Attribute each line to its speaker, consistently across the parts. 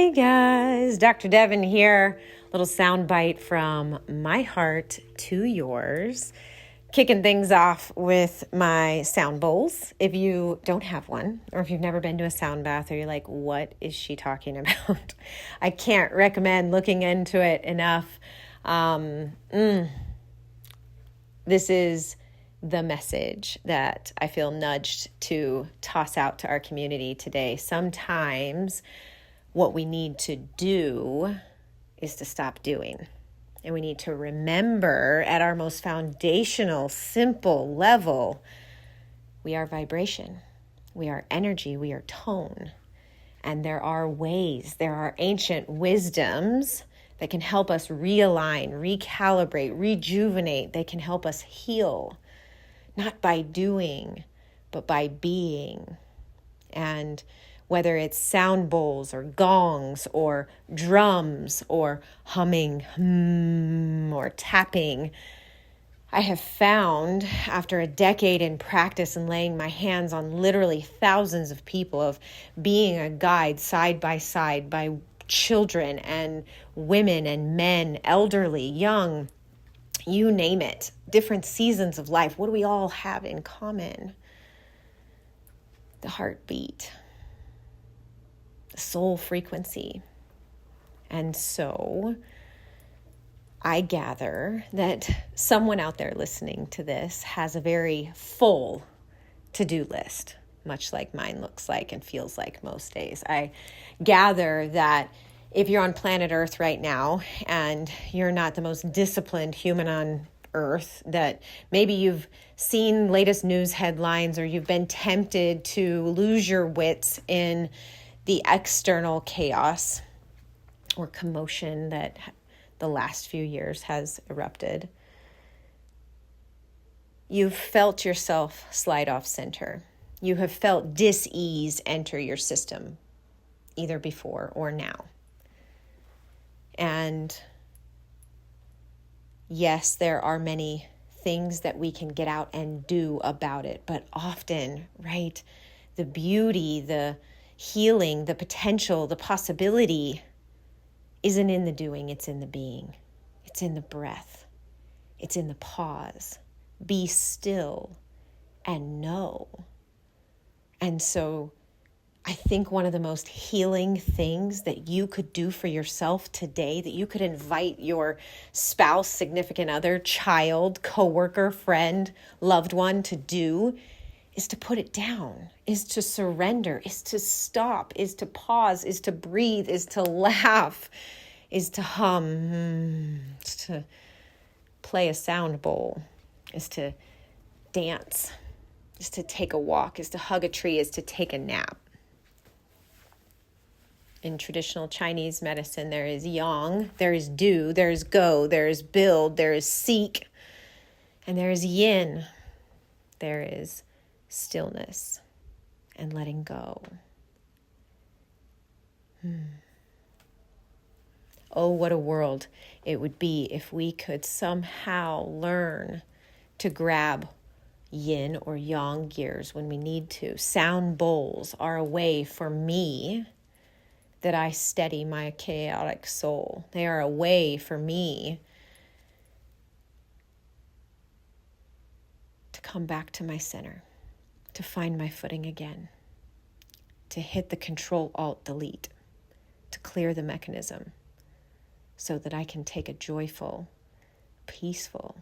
Speaker 1: Hey guys, Dr. Devin here. Little sound bite from my heart to yours. Kicking things off with my sound bowls. If you don't have one, or if you've never been to a sound bath, or you're like, what is she talking about? I can't recommend looking into it enough. This is the message that I feel nudged to toss out to our community today. Sometimes what we need to do is to stop doing. And we need to remember at our most foundational, simple level, we are vibration, we are energy, we are tone. And there are ways, there are ancient wisdoms that can help us realign, recalibrate, rejuvenate. They can help us heal, not by doing, but by being. And whether it's sound bowls or gongs or drums or humming or tapping, I have found after a decade in practice and laying my hands on literally thousands of people, of being a guide side by children and women and men, elderly, young, you name it, different seasons of life. What do we all have in common? The heartbeat, the soul frequency. And so I gather that someone out there listening to this has a very full to-do list, much like mine looks like and feels like most days. I gather that if you're on planet Earth right now and you're not the most disciplined human on Earth, that maybe you've seen latest news headlines or you've been tempted to lose your wits in the external chaos or commotion that the last few years has erupted. You've felt yourself slide off center. You have felt dis-ease enter your system, either before or now. And yes, there are many things that we can get out and do about it, but often, right, the beauty, the healing, the potential, the possibility isn't in the doing, it's in the being. It's in the breath. It's in the pause. Be still and know. And so I think one of the most healing things that you could do for yourself today, that you could invite your spouse, significant other, child, coworker, friend, loved one to do, is to put it down, is to surrender, is to stop, is to pause, is to breathe, is to laugh, is to hum, is to play a sound bowl, is to dance, is to take a walk, is to hug a tree, is to take a nap. In traditional Chinese medicine, there is yang, there is do, there is go, there is build, there is seek, and there is yin. There is stillness and letting go. Oh, what a world it would be if we could somehow learn to grab yin or yang gears when we need to. Sound bowls are a way for me that I steady my chaotic soul. They are a way for me to come back to my center, to find my footing again, to hit the Control-Alt-Delete, to clear the mechanism so that I can take a joyful, peaceful,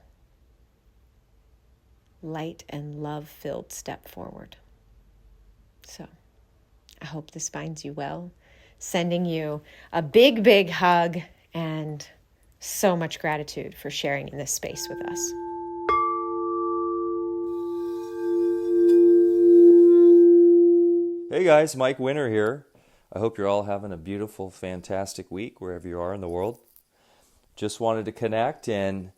Speaker 1: light and love-filled step forward. So I hope this finds you well. Sending you a big, big hug and so much gratitude for sharing in this space with us.
Speaker 2: Hey guys, Mike Winter here. I hope you're all having a beautiful, fantastic week wherever you are in the world. Just wanted to connect and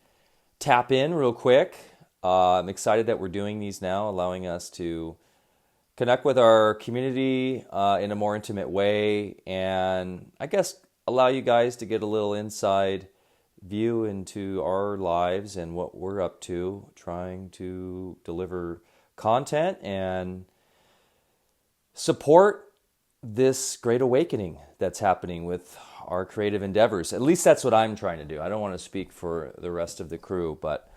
Speaker 2: tap in real quick. I'm excited that we're doing these now, allowing us to connect with our community in a more intimate way, and I guess allow you guys to get a little inside view into our lives and what we're up to, trying to deliver content and support this great awakening that's happening with our creative endeavors. At least that's what I'm trying to do. I don't want to speak for the rest of the crew, but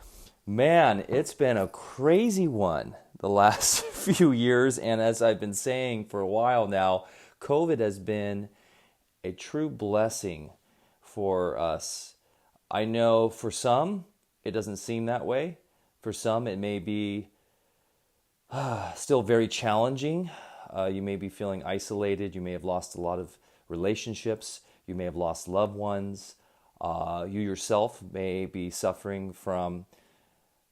Speaker 2: man, it's been a crazy one the last few years. And as I've been saying for a while now, COVID has been a true blessing for us. I know for some, it doesn't seem that way. For some, it may be still very challenging. You may be feeling isolated. You may have lost a lot of relationships. You may have lost loved ones. You yourself may be suffering from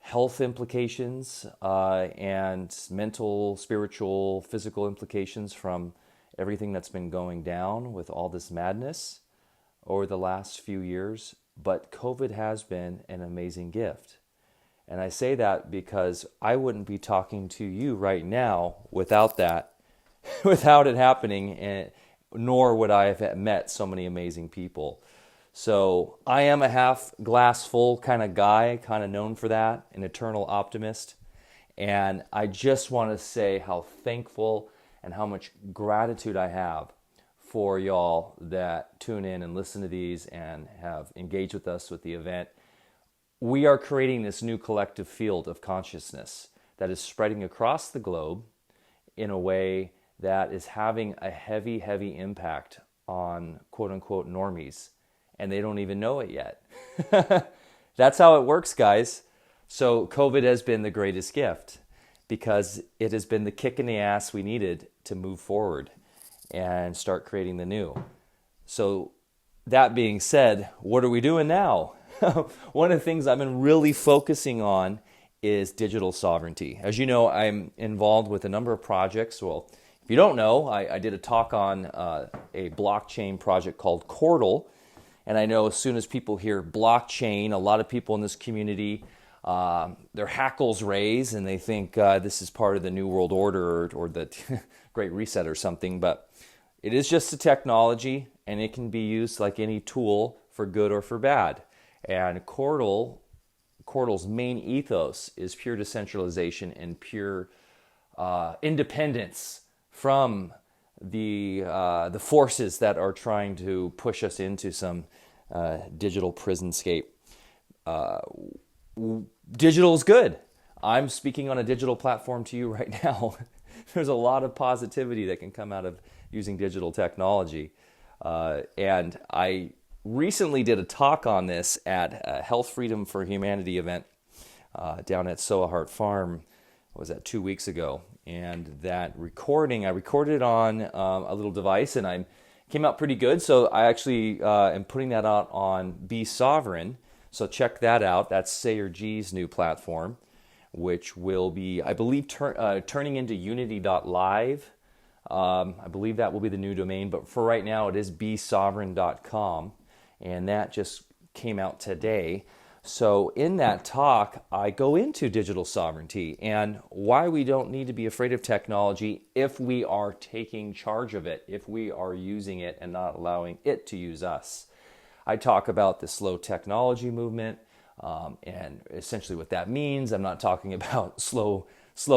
Speaker 2: health implications and mental, spiritual, physical implications from everything that's been going down with all this madness over the last few years. But COVID has been an amazing gift. And I say that because I wouldn't be talking to you right now without that, without it happening, and nor would I have met so many amazing people. So I am a half glass full kind of guy, kind of known for that, an eternal optimist. And I just want to say how thankful and how much gratitude I have for y'all that tune in and listen to these and have engaged with us with the event. We are creating this new collective field of consciousness that is spreading across the globe in a way that is having a heavy, heavy impact on quote-unquote normies, and they don't even know it yet. That's how it works, guys. So COVID has been the greatest gift because it has been the kick in the ass we needed to move forward and start creating the new. So that being said, what are we doing now? One of the things I've been really focusing on is digital sovereignty. As you know, I'm involved with a number of projects. Well, if you don't know, I did a talk on a blockchain project called Cordal. And I know as soon as people hear blockchain, a lot of people in this community, their hackles raise and they think this is part of the New World Order or the Great Reset or something. But it is just a technology and it can be used like any tool for good or for bad. And Cordal's main ethos is pure decentralization and pure independence from the forces that are trying to push us into some digital prisonscape. Digital is good. I'm speaking on a digital platform to you right now. There's a lot of positivity that can come out of using digital technology. And I recently did a talk on this at a Health Freedom for Humanity event down at Soahart Farm. Was that 2 weeks ago? And that recording, I recorded it on a little device, and I came out pretty good. So I actually am putting that out on Be Sovereign. So check that out. That's Sayer G's new platform, which will be, I believe, turning into unity.live. I believe that will be the new domain, but for right now it is besovereign.com, and that just came out today. So in that talk, I go into digital sovereignty and why we don't need to be afraid of technology if we are taking charge of it, if we are using it and not allowing it to use us. I talk about the slow technology movement and essentially what that means. I'm not talking about slow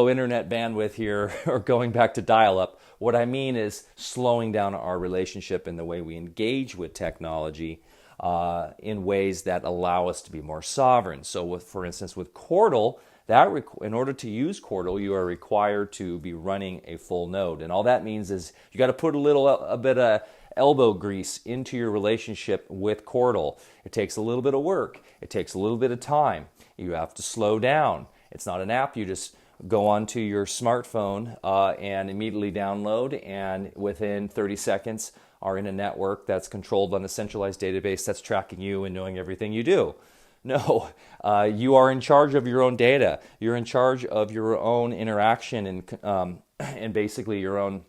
Speaker 2: internet bandwidth here or going back to dial-up. What I mean is slowing down our relationship in the way we engage with technology in ways that allow us to be more sovereign. So, for instance, with Cordal, in order to use Cordal, you are required to be running a full node, and all that means is you got to put a bit of elbow grease into your relationship with Cordal. It takes a little bit of work. It takes a little bit of time. You have to slow down. It's not an app. You just go onto your smartphone and immediately download, and within 30 seconds are in a network that's controlled on a centralized database that's tracking you and knowing everything you do. No, you are in charge of your own data. You're in charge of your own interaction and basically your own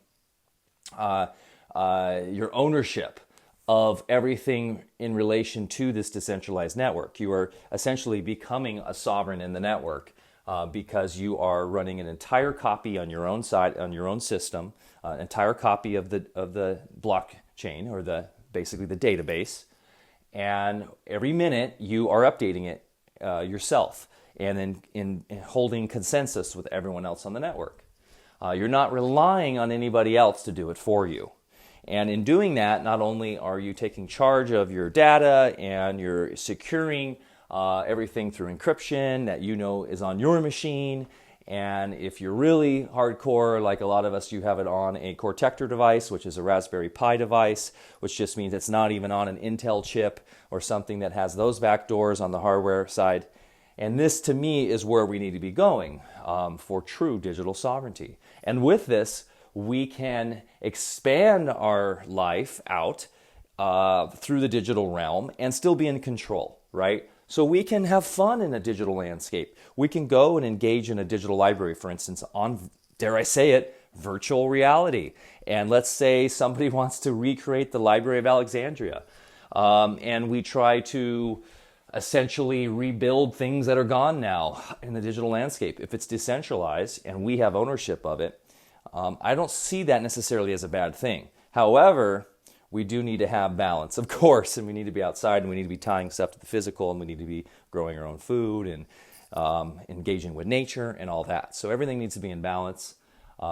Speaker 2: your ownership of everything in relation to this decentralized network. You are essentially becoming a sovereign in the network because you are running an entire copy on your own side, on your own system, an entire copy of the blockchain or basically the database. And every minute you are updating it yourself and then in holding consensus with everyone else on the network. You're not relying on anybody else to do it for you. And in doing that, not only are you taking charge of your data and you're securing everything through encryption that you know is on your machine. And if you're really hardcore, like a lot of us, you have it on a Cortector device, which is a Raspberry Pi device, which just means it's not even on an Intel chip or something that has those backdoors on the hardware side. And this, to me, is where we need to be going for true digital sovereignty. And with this, we can expand our life out through the digital realm and still be in control, right? So we can have fun in a digital landscape. We can go and engage in a digital library, for instance, on, dare I say it, virtual reality. And let's say somebody wants to recreate the Library of Alexandria. And we try to essentially rebuild things that are gone now in the digital landscape. If it's decentralized and we have ownership of it, I don't see that necessarily as a bad thing. However, we do need to have balance, of course, and we need to be outside and we need to be tying stuff to the physical and we need to be growing our own food and engaging with nature and all that. So everything needs to be in balance.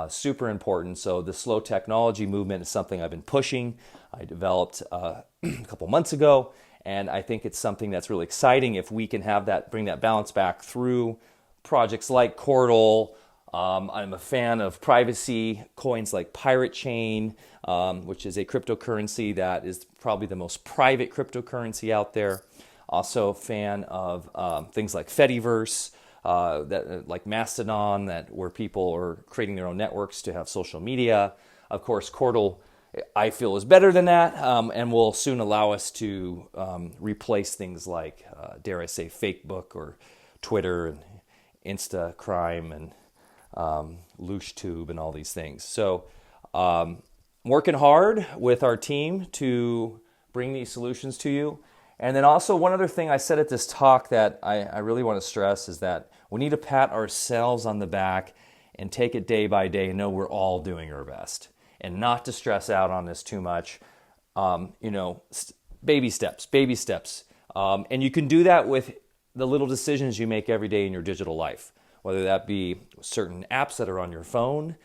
Speaker 2: Super important. So the slow technology movement is something I've been pushing. I developed a couple months ago, and I think it's something that's really exciting if we can have that, bring that balance back through projects like Cordal. I'm a fan of privacy coins like Pirate Chain, which is a cryptocurrency that is probably the most private cryptocurrency out there. Also a fan of things like Fediverse, like Mastodon, where people are creating their own networks to have social media. Of course, Cordal, I feel, is better than that, and will soon allow us to replace things like, dare I say, Facebook or Twitter and Instacrime and LooshTube and all these things. So working hard with our team to bring these solutions to you. And then also one other thing I said at this talk that I really want to stress is that we need to pat ourselves on the back and take it day by day and know we're all doing our best and not to stress out on this too much. Baby steps. And you can do that with the little decisions you make every day in your digital life, whether that be certain apps that are on your phone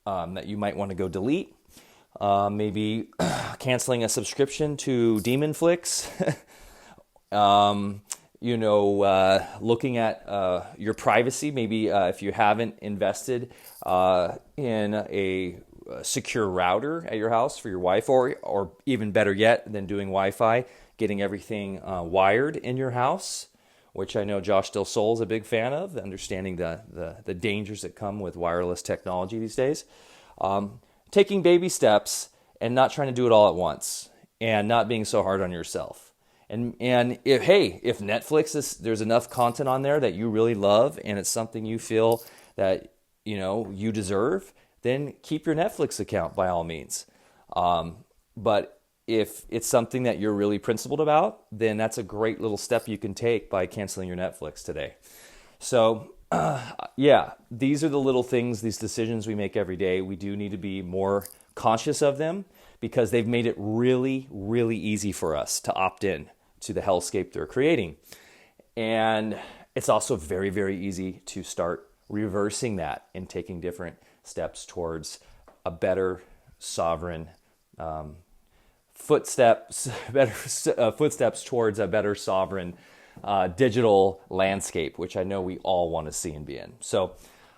Speaker 2: that you might want to go delete, maybe canceling a subscription to Demon Flicks, looking at your privacy, maybe if you haven't invested in a secure router at your house for your Wi-Fi, or even better yet than doing Wi-Fi, getting everything wired in your house, which I know Josh Del Sol is a big fan of, understanding the dangers that come with wireless technology these days. Taking baby steps and not trying to do it all at once and not being so hard on yourself. And if Netflix there's enough content on there that you really love and it's something you feel that you deserve, then keep your Netflix account by all means. But if it's something that you're really principled about, then that's a great little step you can take by canceling your Netflix today. So, these are the little things, these decisions we make every day. We do need to be more conscious of them because they've made it really, really easy for us to opt in to the hellscape they're creating. And it's also very, very easy to start reversing that and taking different steps towards a better sovereign footsteps towards a better sovereign digital landscape, which I know we all want to see and be in. So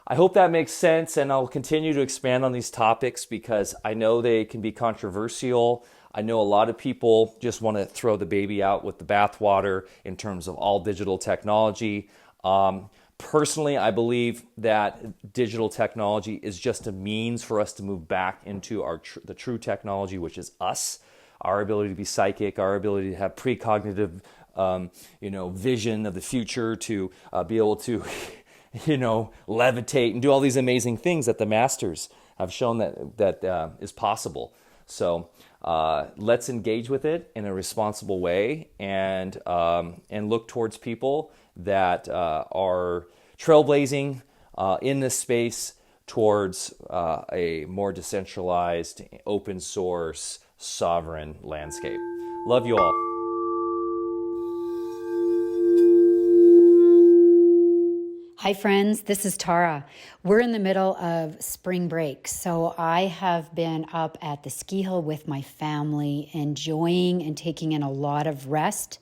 Speaker 2: I hope that makes sense, and I'll continue to expand on these topics because I know they can be controversial. I know a lot of people just want to throw the baby out with the bathwater in terms of all digital technology. Personally, I believe that digital technology is just a means for us to move back into the true technology, which is us, our ability to be psychic, our ability to have precognitive, vision of the future, to be able to, levitate and do all these amazing things that the masters have shown that is possible. So let's engage with it in a responsible way and look towards people that are trailblazing in this space towards a more decentralized, open source, sovereign landscape. Love you all.
Speaker 3: Hi, friends. This is Tara. We're in the middle of spring break. So I have been up at the ski hill with my family, enjoying and taking in a lot of rest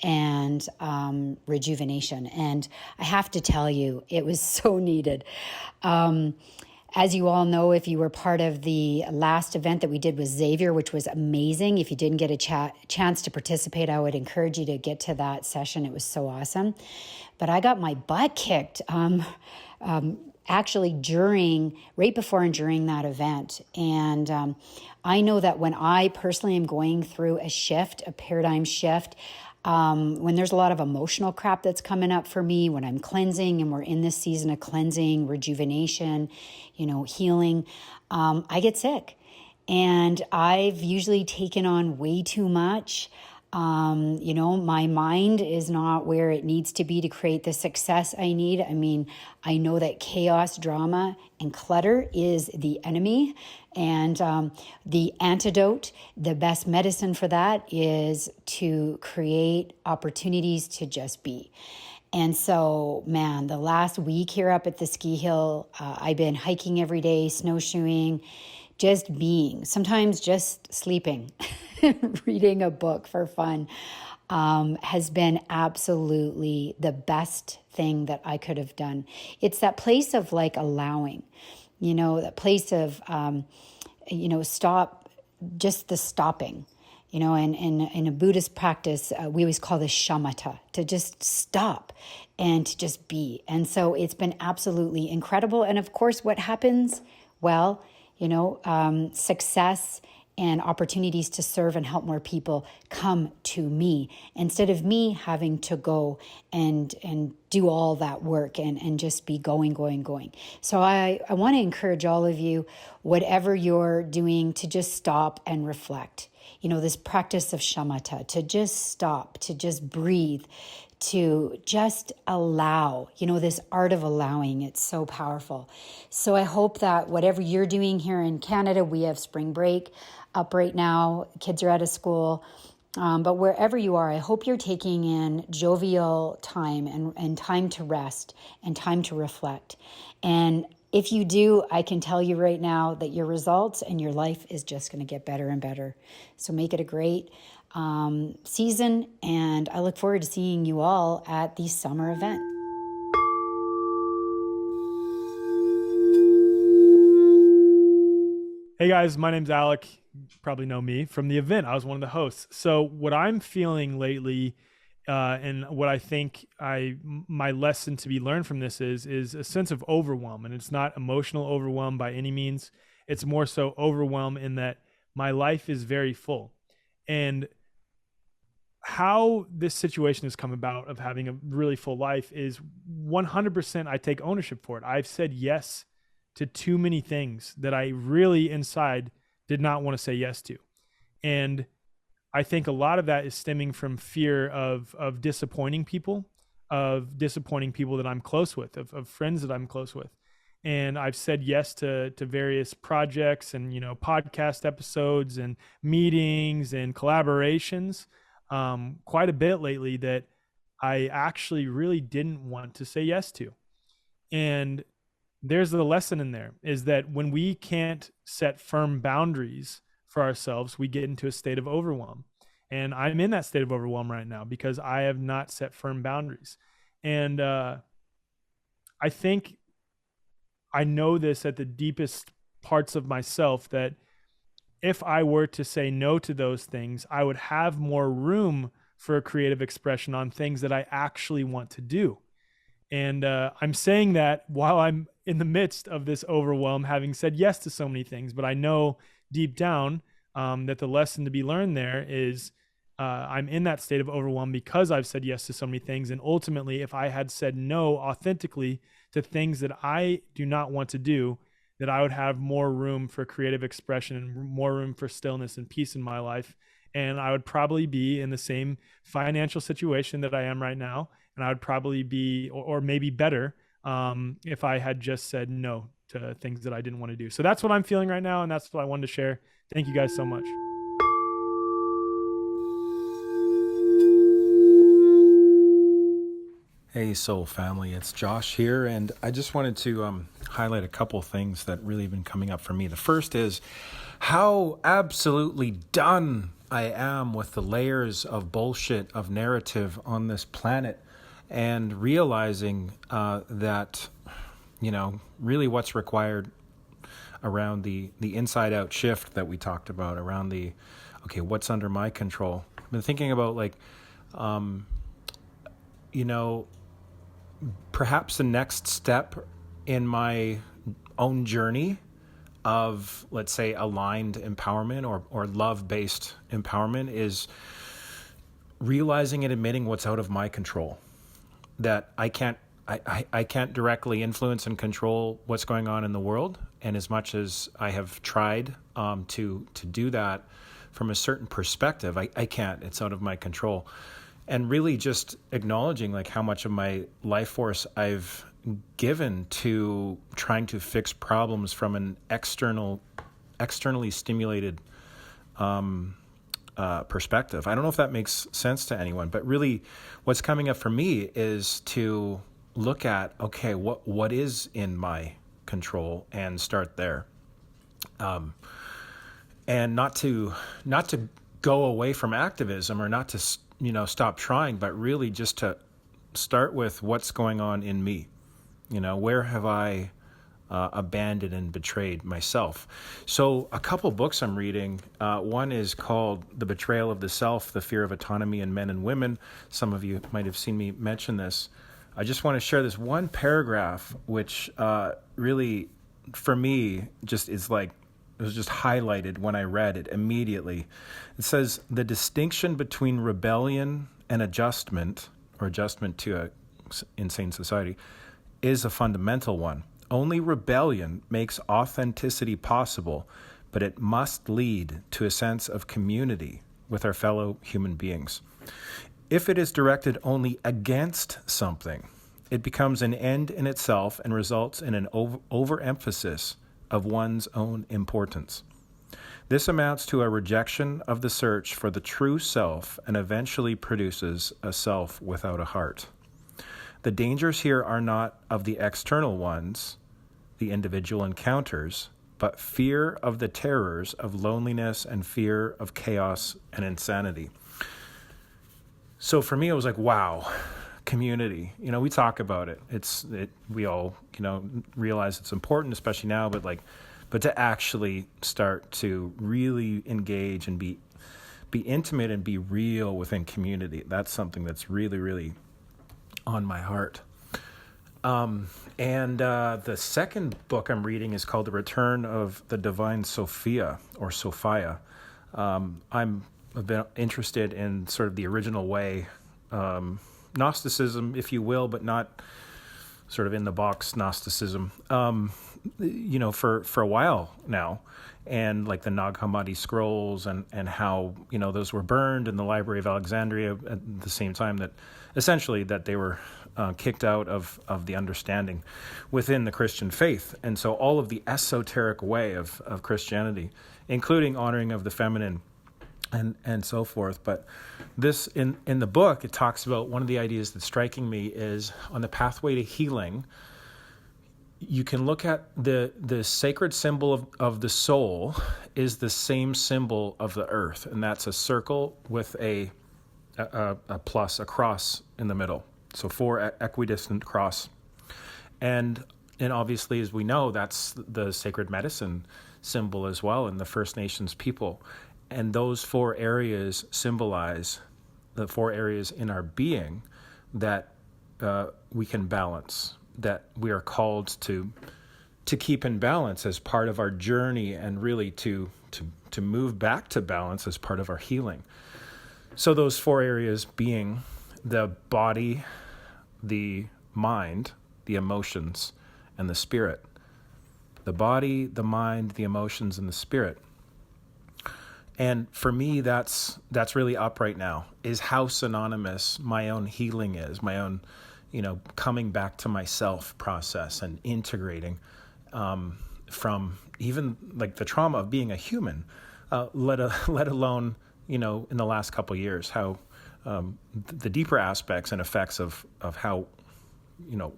Speaker 3: and rejuvenation. And I have to tell you, it was so needed. As you all know, if you were part of the last event that we did with Xavier, which was amazing, if you didn't get a chance to participate, I would encourage you to get to that session. It was so awesome. But I got my butt kicked actually right before and during that event. And I know that when I personally am going through a paradigm shift, when there's a lot of emotional crap that's coming up for me, when I'm cleansing and we're in this season of cleansing, rejuvenation, healing, I get sick. And I've usually taken on way too much. My mind is not where it needs to be to create the success I need. I mean, I know that chaos, drama, and clutter is the enemy. And the antidote, the best medicine for that is to create opportunities to just be. And so, man, the last week here up at the ski hill, I've been hiking every day, snowshoeing, just being, sometimes just sleeping, reading a book for fun, has been absolutely the best thing that I could have done. It's that place of like allowing, that place of, stop, just the stopping. And in a Buddhist practice, we always call this shamatha, to just stop and to just be. And so it's been absolutely incredible. And of course, what happens? Well, success and opportunities to serve and help more people come to me instead of me having to go and do all that work and just be going. So I want to encourage all of you, whatever you're doing, to just stop and reflect. This practice of shamatha, to just stop, to just breathe, to just allow, this art of allowing. It's so powerful. So I hope that whatever you're doing here in Canada, we have spring break up right now. Kids are out of school. But wherever you are, I hope you're taking in jovial time and time to rest and time to reflect. And if you do, I can tell you right now that your results and your life is just going to get better and better. So make it a great season, and I look forward to seeing you all at the summer event.
Speaker 4: Hey guys, my name's Alec. You probably know me from the event. I was one of the hosts. So what I'm feeling lately, and what I think my lesson to be learned from this is a sense of overwhelm. And it's not emotional overwhelm by any means. It's more so overwhelm in that my life is very full. And how this situation has come about of having a really full life is 100% I take ownership for it. I've said yes to too many things that I really inside did not want to say yes to. And I think a lot of that is stemming from fear of disappointing people, that I'm close with, of friends that I'm close with. And I've said yes to various projects and, podcast episodes and meetings and collaborations quite a bit lately that I actually really didn't want to say yes to. And there's the lesson in there, is that when we can't set firm boundaries for ourselves, we get into a state of overwhelm. And I'm in that state of overwhelm right now because I have not set firm boundaries. And I think I know this at the deepest parts of myself, that if I were to say no to those things, I would have more room for a creative expression on things that I actually want to do. And I'm saying that while I'm in the midst of this overwhelm, having said yes to so many things. But I know deep down that the lesson to be learned there is I'm in that state of overwhelm because I've said yes to so many things. And ultimately, if I had said no authentically to things that I do not want to do, that I would have more room for creative expression and more room for stillness and peace in my life. And I would probably be in the same financial situation that I am right now. And I would probably be, or maybe better, if I had just said no to things that I didn't want to do. So that's what I'm feeling right now. And that's what I wanted to share. Thank you guys so much.
Speaker 5: Hey, Soul Family, it's Josh here, and I just wanted to highlight a couple things that really have been coming up for me. The first is how absolutely done I am with the layers of bullshit, of narrative on this planet, and realizing that, really what's required around the inside-out shift that we talked about, around okay, what's under my control. I've been thinking about, perhaps the next step in my own journey of, let's say, aligned empowerment or love-based empowerment is realizing and admitting what's out of my control. That I can't directly influence and control what's going on in the world. And as much as I have tried to do that from a certain perspective, I can't. It's out of my control. And really just acknowledging how much of my life force I've given to trying to fix problems from an externally stimulated perspective. I don't know if that makes sense to anyone, but really what's coming up for me is to look at, okay, what is in my control and start there. And not to go away from activism or not to stop trying, but really just to start with what's going on in me. Where have I abandoned and betrayed myself? So a couple books I'm reading. One is called The Betrayal of the Self, The Fear of Autonomy in Men and Women. Some of you might have seen me mention this. I just want to share this one paragraph, which really, for me, just is it was just highlighted when I read it immediately. It says, the distinction between rebellion and adjustment, or adjustment to an insane society, is a fundamental one. Only rebellion makes authenticity possible, but it must lead to a sense of community with our fellow human beings. If it is directed only against something, it becomes an end in itself and results in an overemphasis of one's own importance. This amounts to a rejection of the search for the true self and eventually produces a self without a heart. The dangers here are not of the external ones, the individual encounters, but fear of the terrors of loneliness and fear of chaos and insanity. So for me, it was wow, community. We talk about it. We all, realize it's important, especially now, but to actually start to really engage and be intimate and be real within community, that's something that's really, really on my heart. And the second book I'm reading is called The Return of the Divine Sophia, or Sophia. I'm a bit interested in sort of the original way, Gnosticism, if you will, but not sort of in the box Gnosticism, for a while now. And the Nag Hammadi scrolls and how, those were burned in the Library of Alexandria at the same time that essentially that they were kicked out of the understanding within the Christian faith. And so all of the esoteric way of Christianity, including honoring of the feminine and so forth. But this, in the book, it talks about one of the ideas that's striking me is on the pathway to healing, you can look at the sacred symbol of the soul is the same symbol of the earth, and that's a circle with a plus, a cross in the middle. So 4 equidistant cross. And obviously, as we know, that's the sacred medicine symbol as well in the First Nations people. And those 4 areas symbolize the 4 areas in our being that we can balance, that we are called to keep in balance as part of our journey, and really to move back to balance as part of our healing. So those 4 areas being the body, the mind, the emotions, and the spirit. The body, the mind, the emotions, and the spirit. And for me, that's really up right now, is how synonymous my own healing is, my own, coming back to myself process and integrating from even the trauma of being a human, let alone, in the last couple of years, how the deeper aspects and effects of how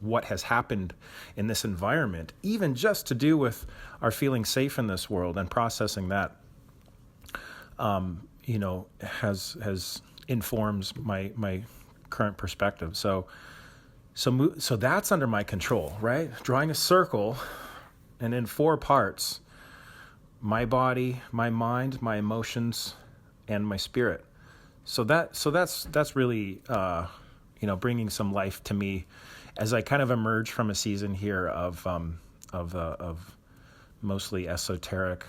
Speaker 5: what has happened in this environment, even just to do with our feeling safe in this world and processing that, has informs my current perspective. So that's under my control, right? Drawing a circle, and in 4 parts: my body, my mind, my emotions, and my spirit. So that's really bringing some life to me as I kind of emerge from a season here of mostly esoteric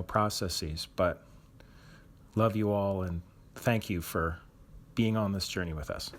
Speaker 5: processes. But love you all, and thank you for being on this journey with us.